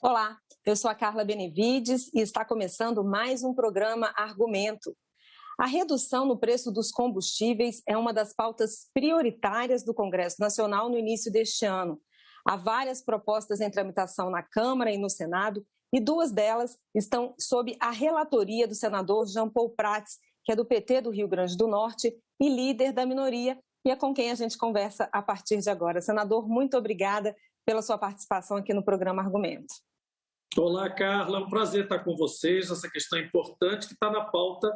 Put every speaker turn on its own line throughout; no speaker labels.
Olá, eu sou a Carla Benevides e está começando mais um programa Argumento. A redução no preço dos combustíveis é uma das pautas prioritárias do Congresso Nacional no início deste ano. Há várias propostas em tramitação na Câmara e no Senado, e duas delas estão sob a relatoria do senador Jean Paul Prats, que é do PT do Rio Grande do Norte e líder da minoria, e é com quem a gente conversa a partir de agora. Senador, muito obrigada pela sua participação aqui no programa Argumento.
Olá, Carla, é um prazer estar com vocês. Essa questão é importante que está na pauta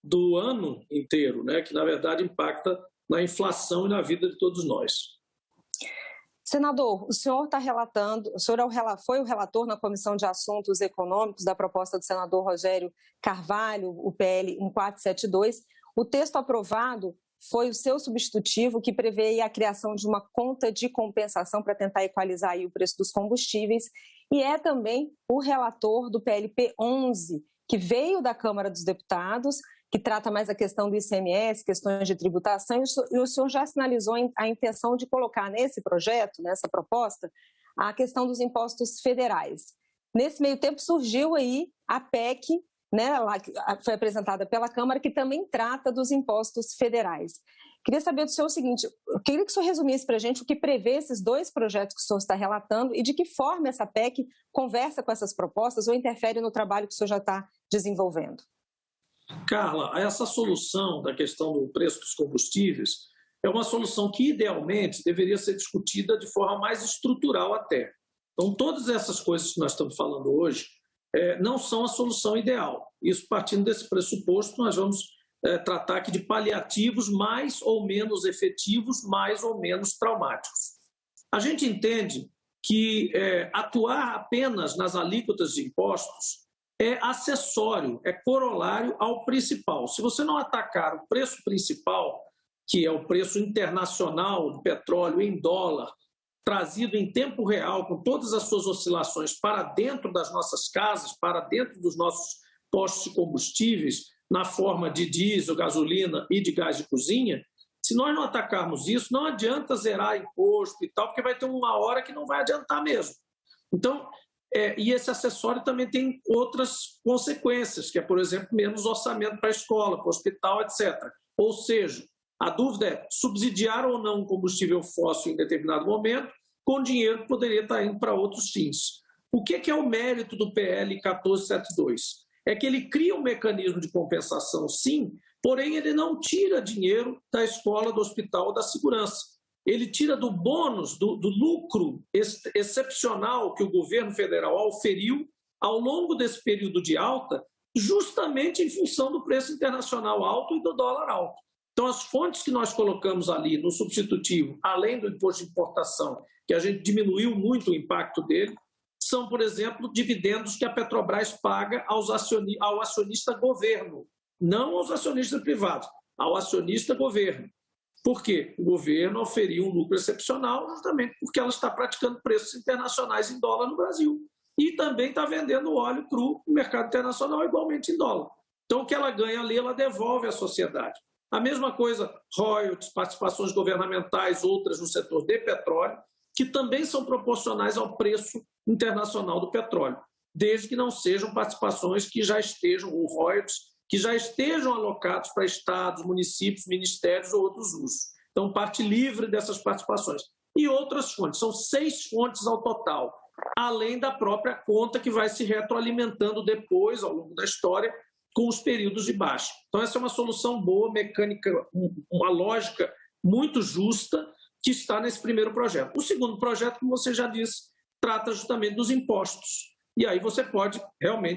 do ano inteiro, né? Que na verdade impacta na inflação e na vida de todos nós.
Senador, o senhor está relatando, o senhor foi o relator na Comissão de Assuntos Econômicos da proposta do senador Rogério Carvalho, o PL 1472. O texto aprovado foi o seu substitutivo, que prevê a criação de uma conta de compensação para tentar equalizar aí o preço dos combustíveis, e é também o relator do PLP 11, que veio da Câmara dos Deputados, que trata mais a questão do ICMS, questões de tributação, e o senhor já sinalizou a intenção de colocar nesse projeto, nessa proposta, a questão dos impostos federais. Nesse meio tempo surgiu aí a PEC, né, foi apresentada pela Câmara, que também trata dos impostos federais. Queria saber do senhor o seguinte, eu queria que o senhor resumisse para a gente o que prevê esses dois projetos que o senhor está relatando e de que forma essa PEC conversa com essas propostas ou interfere no trabalho que o senhor já está desenvolvendo.
Carla, essa solução da questão do preço dos combustíveis é uma solução que, idealmente, deveria ser discutida de forma mais estrutural até. Então, todas essas coisas que nós estamos falando hoje não são a solução ideal. Isso, partindo desse pressuposto, nós vamos tratar aqui de paliativos mais ou menos efetivos, mais ou menos traumáticos. A gente entende que atuar apenas nas alíquotas de impostos é acessório, é corolário ao principal. Se você não atacar o preço principal, que é o preço internacional do petróleo em dólar, trazido em tempo real, com todas as suas oscilações para dentro das nossas casas, para dentro dos nossos postos de combustíveis, na forma de diesel, gasolina e de gás de cozinha, se nós não atacarmos isso, não adianta zerar imposto e tal, porque vai ter uma hora que não vai adiantar mesmo. Então, e esse acessório também tem outras consequências, que é, por exemplo, menos orçamento para a escola, para o hospital, etc. Ou seja, a dúvida é subsidiar ou não um combustível fóssil em determinado momento, com dinheiro que poderia estar indo para outros fins. O que é o mérito do PL 1472? É que ele cria um mecanismo de compensação, sim, porém ele não tira dinheiro da escola, do hospital, da segurança. Ele tira do bônus, do lucro excepcional que o governo federal auferiu ao longo desse período de alta, justamente em função do preço internacional alto e do dólar alto. Então, as fontes que nós colocamos ali no substitutivo, além do imposto de importação, que a gente diminuiu muito o impacto dele, são, por exemplo, dividendos que a Petrobras paga ao acionista governo, não aos acionistas privados, ao acionista governo. Por quê? O governo oferiu um lucro excepcional justamente porque ela está praticando preços internacionais em dólar no Brasil. E também está vendendo óleo cru no mercado internacional igualmente em dólar. Então, o que ela ganha ali, ela devolve à sociedade. A mesma coisa, royalties, participações governamentais, outras no setor de petróleo, que também são proporcionais ao preço internacional do petróleo, desde que não sejam participações que já estejam, ou royalties, que já estejam alocados para estados, municípios, ministérios ou outros usos. Então, parte livre dessas participações. E outras fontes, são 6 fontes ao total, além da própria conta que vai se retroalimentando depois, ao longo da história, com os períodos de baixa. Então, essa é uma solução boa, mecânica, uma lógica muito justa, que está nesse primeiro projeto. O segundo projeto, como você já disse, trata justamente dos impostos. E aí você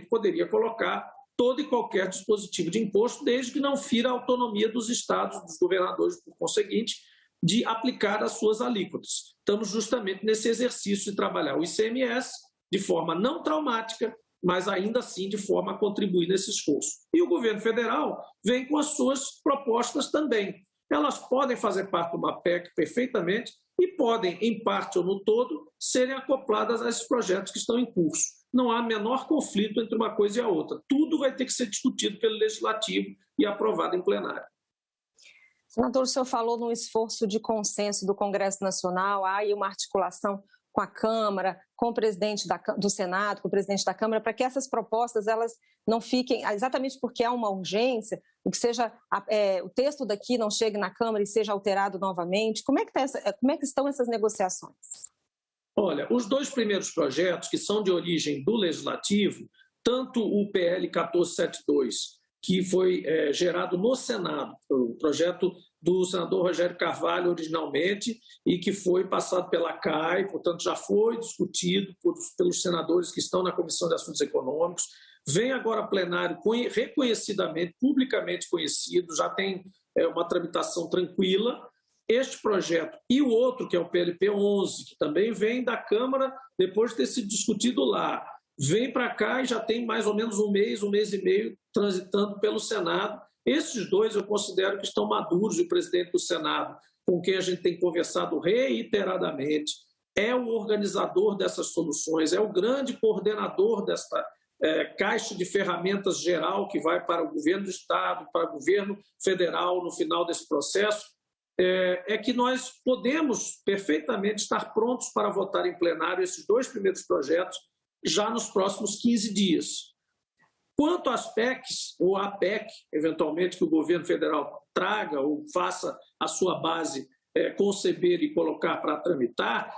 poderia colocar todo e qualquer dispositivo de imposto, desde que não fira a autonomia dos estados, dos governadores, por conseguinte, de aplicar as suas alíquotas. Estamos justamente nesse exercício de trabalhar o ICMS de forma não traumática, mas ainda assim de forma a contribuir nesse esforço. E o governo federal vem com as suas propostas também. Elas podem fazer parte de uma PEC perfeitamente e podem, em parte ou no todo, serem acopladas a esses projetos que estão em curso. Não há menor conflito entre uma coisa e a outra. Tudo vai ter que ser discutido pelo Legislativo e aprovado em plenário.
Senador, o senhor falou num esforço de consenso do Congresso Nacional, há aí uma articulação com a Câmara, com o presidente do Senado, com o presidente da Câmara, para que essas propostas elas não fiquem, exatamente porque há uma urgência, que seja o texto daqui não chegue na Câmara e seja alterado novamente? Como é que estão essas negociações?
Olha, os dois primeiros projetos, que são de origem do Legislativo, tanto o PL 1472, que foi gerado no Senado, o projeto do senador Rogério Carvalho originalmente, e que foi passado pela CAI, portanto já foi discutido pelos senadores que estão na Comissão de Assuntos Econômicos, vem agora a plenário reconhecidamente, publicamente conhecido, já tem uma tramitação tranquila. Este projeto e o outro, que é o PLP 11, que também vem da Câmara depois de ter sido discutido lá, vem para cá e já tem mais ou menos um mês e meio transitando pelo Senado. Esses dois eu considero que estão maduros, e o presidente do Senado, com quem a gente tem conversado reiteradamente, é o organizador dessas soluções, é o grande coordenador desta caixa de ferramentas geral que vai para o governo do Estado, para o governo federal no final desse processo, é que nós podemos perfeitamente estar prontos para votar em plenário esses dois primeiros projetos já nos próximos 15 dias. Quanto às PECs, ou a PEC, eventualmente, que o governo federal traga ou faça a sua base conceber e colocar para tramitar,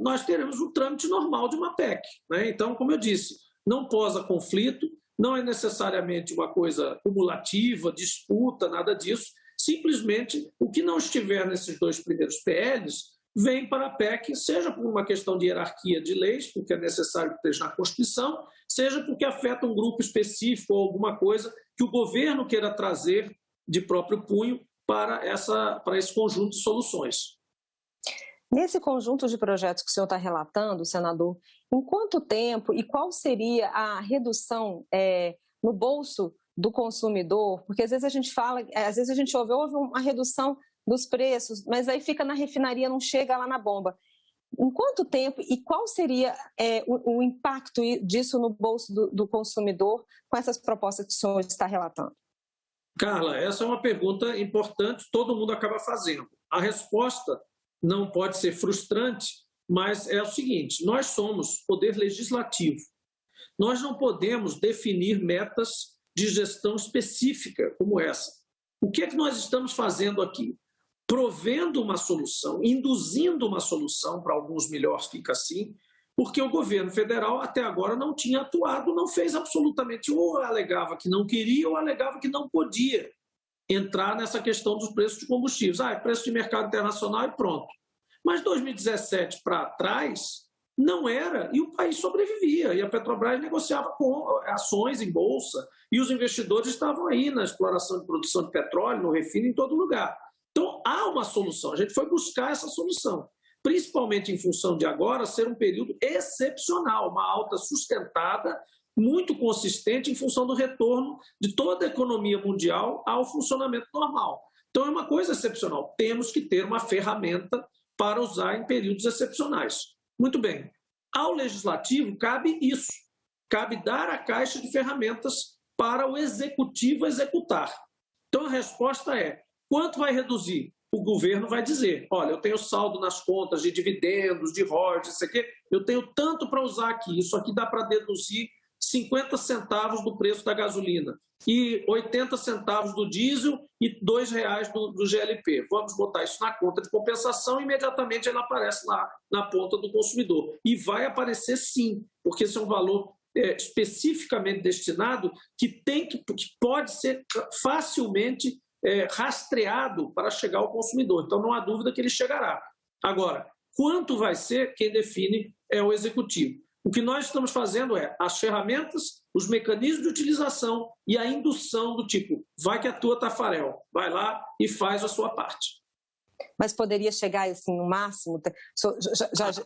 nós teremos um trâmite normal de uma PEC, né? Então, como eu disse, não posa conflito, não é necessariamente uma coisa cumulativa, disputa, nada disso. Simplesmente, o que não estiver nesses dois primeiros PLs vem para a PEC, seja por uma questão de hierarquia de leis, porque é necessário que esteja na Constituição, seja porque afeta um grupo específico ou alguma coisa que o governo queira trazer de próprio punho para esse conjunto de soluções.
Nesse conjunto de projetos que o senhor está relatando, senador, em quanto tempo e qual seria a redução no bolso do consumidor? Porque às vezes a gente fala, às vezes a gente houve uma redução dos preços, mas aí fica na refinaria, não chega lá na bomba. Em quanto tempo e qual seria o impacto disso no bolso do consumidor com essas propostas que o senhor está relatando?
Carla, essa é uma pergunta importante, todo mundo acaba fazendo. A resposta não pode ser frustrante, mas é o seguinte: nós somos poder legislativo. Nós não podemos definir metas de gestão específica como essa. O que é que nós estamos fazendo aqui? Provendo uma solução, induzindo uma solução, para alguns melhor fica assim, porque o governo federal até agora não tinha atuado, não fez absolutamente, ou alegava que não queria ou alegava que não podia entrar nessa questão dos preços de combustíveis. É preço de mercado internacional e pronto. Mas 2017 para trás não era, e o país sobrevivia, e a Petrobras negociava com ações em bolsa, e os investidores estavam aí na exploração de produção de petróleo, no refino, em todo lugar. Então, há uma solução, a gente foi buscar essa solução, principalmente em função de agora ser um período excepcional, uma alta sustentada, muito consistente em função do retorno de toda a economia mundial ao funcionamento normal. Então, é uma coisa excepcional, temos que ter uma ferramenta para usar em períodos excepcionais. Muito bem, ao Legislativo cabe isso, cabe dar a caixa de ferramentas para o Executivo executar. Então, a resposta é: quanto vai reduzir? O governo vai dizer: olha, eu tenho saldo nas contas de dividendos, de royalties, isso aqui, eu tenho tanto para usar aqui, isso aqui dá para deduzir 50 centavos do preço da gasolina e 80 centavos do diesel e R$2 do GLP. Vamos botar isso na conta de compensação e imediatamente ela aparece lá na ponta do consumidor. E vai aparecer sim, porque esse é um valor especificamente destinado que pode ser facilmente rastreado para chegar ao consumidor. Então, não há dúvida que ele chegará. Agora, quanto vai ser, quem define é o Executivo. O que nós estamos fazendo é as ferramentas, os mecanismos de utilização e a indução do tipo: vai que a tua Tafarel, vai lá e faz a sua parte.
Mas poderia chegar assim no máximo?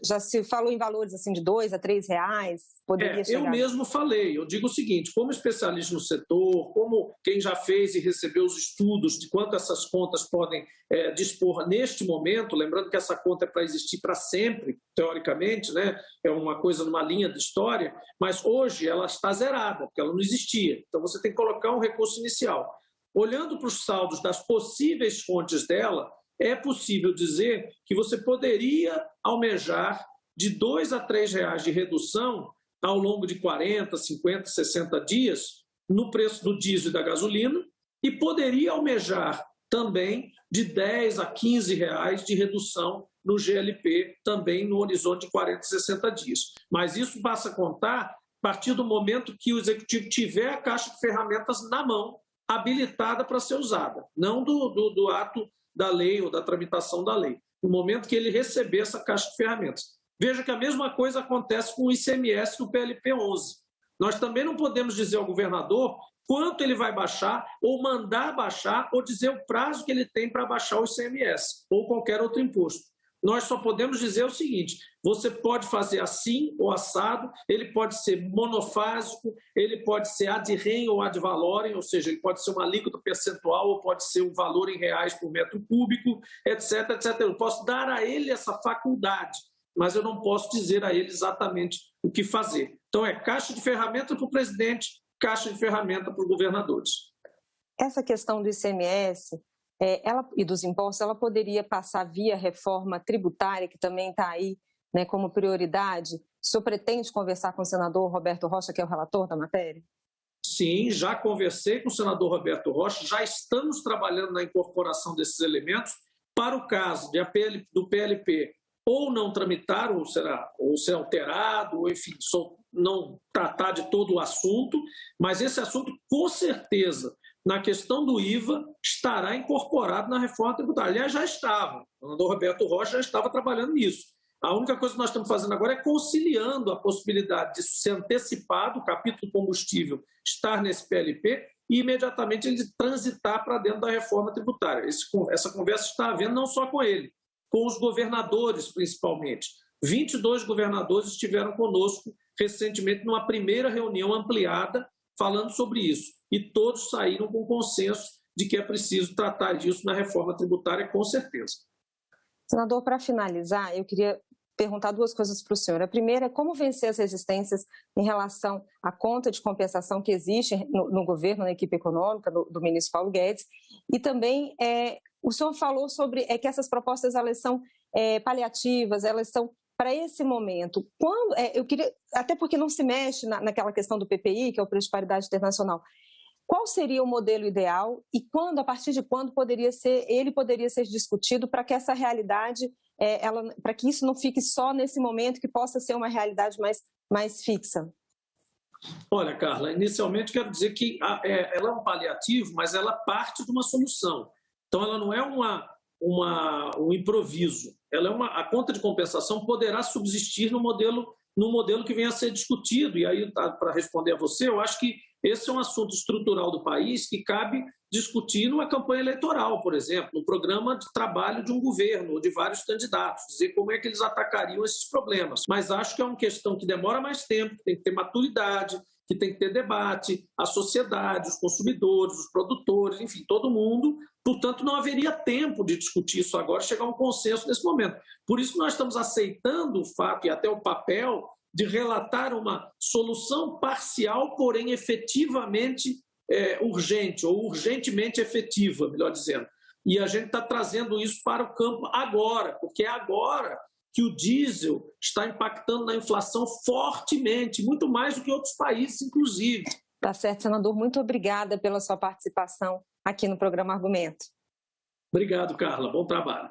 Já se falou em valores assim de R$2 a R$3? Poderia chegar?
Eu mesmo falei, eu digo o seguinte: como especialista no setor, como quem já fez e recebeu os estudos de quanto essas contas podem dispor neste momento, lembrando que essa conta é para existir para sempre, teoricamente, né? É uma coisa numa linha de história, mas hoje ela está zerada, porque ela não existia. Então você tem que colocar um recurso inicial. Olhando para os saldos das possíveis fontes dela, é possível dizer que você poderia almejar de R$ 2 a R$ 3 de redução ao longo de 40, 50, 60 dias no preço do diesel e da gasolina e poderia almejar também de R$ 10 a R$ 15 de redução no GLP, também no horizonte de 40, 60 dias. Mas isso passa a contar a partir do momento que o Executivo tiver a caixa de ferramentas na mão, habilitada para ser usada, não do ato da lei ou da tramitação da lei, no momento que ele receber essa caixa de ferramentas. Veja que a mesma coisa acontece com o ICMS do PLP 11. Nós também não podemos dizer ao governador quanto ele vai baixar, ou mandar baixar, ou dizer o prazo que ele tem para baixar o ICMS, ou qualquer outro imposto. Nós só podemos dizer o seguinte: você pode fazer assim ou assado, ele pode ser monofásico, ele pode ser ad rem ou ad valorem, ou seja, ele pode ser uma alíquota percentual ou pode ser um valor em reais por metro cúbico, etc, etc. Eu posso dar a ele essa faculdade, mas eu não posso dizer a ele exatamente o que fazer. Então é caixa de ferramenta para o presidente, caixa de ferramenta para os governadores.
Essa questão do ICMS e dos impostos, ela poderia passar via reforma tributária, que também está aí, né, como prioridade? O senhor pretende conversar com o senador Roberto Rocha, que é o relator da matéria?
Sim, já conversei com o senador Roberto Rocha, já estamos trabalhando na incorporação desses elementos para o caso do PLP ou não tramitar, ou ser alterado, ou enfim, não tratar de todo o assunto, mas esse assunto, com certeza, na questão do IVA, estará incorporado na reforma tributária. Aliás, já estava. O senador Roberto Rocha já estava trabalhando nisso. A única coisa que nós estamos fazendo agora é conciliando a possibilidade de ser antecipado, o capítulo combustível estar nesse PLP e imediatamente ele transitar para dentro da reforma tributária. Essa conversa está havendo não só com ele, com os governadores principalmente. 22 governadores estiveram conosco recentemente numa primeira reunião ampliada falando sobre isso. E todos saíram com consenso de que é preciso tratar disso na reforma tributária, com certeza.
Senador, para finalizar, eu queria perguntar duas coisas para o senhor. A primeira é como vencer as resistências em relação à conta de compensação que existe no governo, na equipe econômica do ministro Paulo Guedes. E também, o senhor falou sobre que essas propostas elas são paliativas, elas são para esse momento. Eu queria, até porque não se mexe naquela questão do PPI, que é o preço de paridade internacional. Qual seria o modelo ideal e a partir de quando ele poderia ser discutido para que essa realidade, para que isso não fique só nesse momento, que possa ser uma realidade mais fixa?
Olha, Carla, inicialmente quero dizer que ela é um paliativo, mas ela parte de uma solução. Então, ela não é um improviso. A conta de compensação poderá subsistir no modelo que venha a ser discutido. E aí, para responder a você, eu acho que esse é um assunto estrutural do país que cabe discutir numa campanha eleitoral, por exemplo, no programa de trabalho de um governo ou de vários candidatos, dizer como é que eles atacariam esses problemas. Mas acho que é uma questão que demora mais tempo, que tem que ter maturidade, que tem que ter debate, a sociedade, os consumidores, os produtores, enfim, todo mundo. Portanto, não haveria tempo de discutir isso agora, chegar a um consenso nesse momento. Por isso que nós estamos aceitando o fato e até o papel de relatar uma solução parcial, porém efetivamente urgente, ou urgentemente efetiva, melhor dizendo. E a gente está trazendo isso para o campo agora, porque é agora que o diesel está impactando na inflação fortemente, muito mais do que outros países, inclusive.
Tá certo, senador. Muito obrigada pela sua participação aqui no programa Argumento.
Obrigado, Carla. Bom trabalho.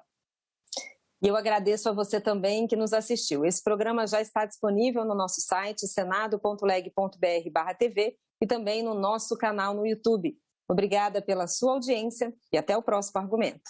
E eu agradeço a você também que nos assistiu. Esse programa já está disponível no nosso site senado.leg.br/TV e também no nosso canal no YouTube. Obrigada pela sua audiência e até o próximo Argumento.